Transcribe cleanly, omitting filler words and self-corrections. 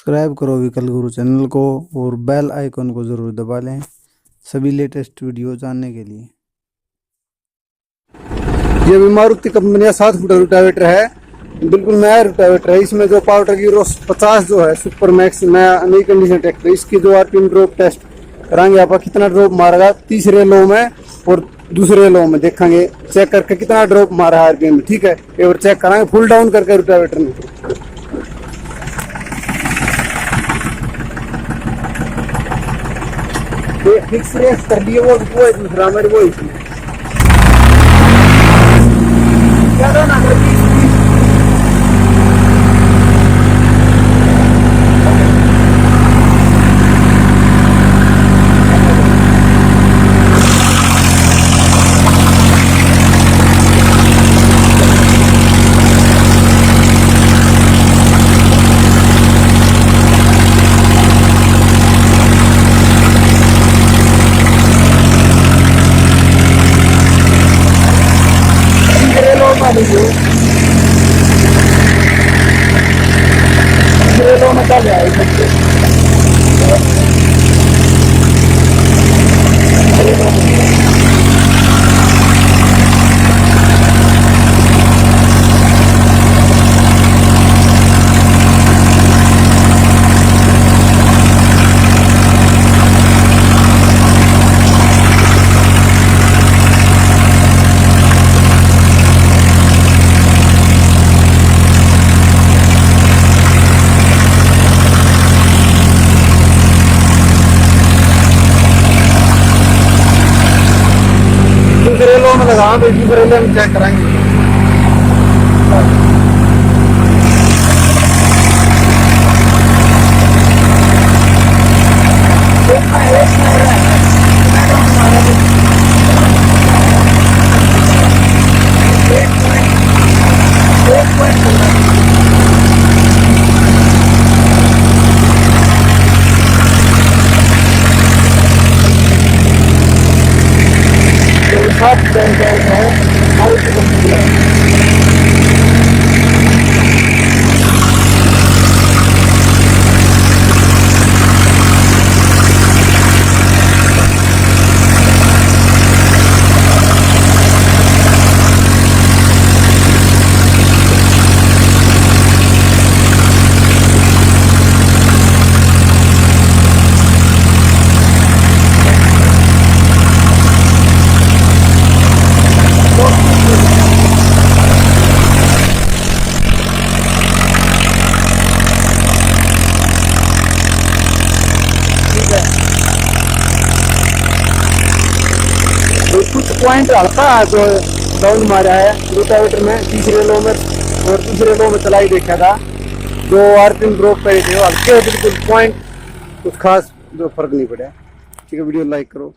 Subscribe करो विकल गुरु channel को और बेल आइकन को ज़रूर दबा लें सभी लेटेस्ट वीडियो जानने के लिए। ये भी मारुति कंपनी का 7 फुट रोटावेटर है, बिल्कुल नया रोटावेटर है। इसमें जो पावरट्रैक यूरो 50 जो है सुपर मैक्स नई कंडीशन ट्रैक्टर, इसकी जो आरपीएम ड्रॉप टेस्ट कराएंगे आप कितना ड्रॉप मारेगा तीसरे लो में और दूसरे लो में देखेंगे चेक करके कितना ड्रॉप मारा है आरपीएम। ठीक है, एक बार चेक कराएंगे फुल डाउन करके रोटावेटर में। फिक्स रेस कर लिए वो दूसरा मेरे वो ज्यादा ना में चल जाए। दूसरे लो में लगा तो दूसरे लो में चेक कराएंगे। कुछ पॉइंट हल्का जो डाउन मारा है रोटावेटर में तीसरे लो में और दूसरे लो में चलाई देखा था जो आरपीएम ड्रॉप करे थे हल्के बिल्कुल पॉइंट कुछ खास जो फर्क नहीं पड़ा। ठीक है, वीडियो लाइक करो।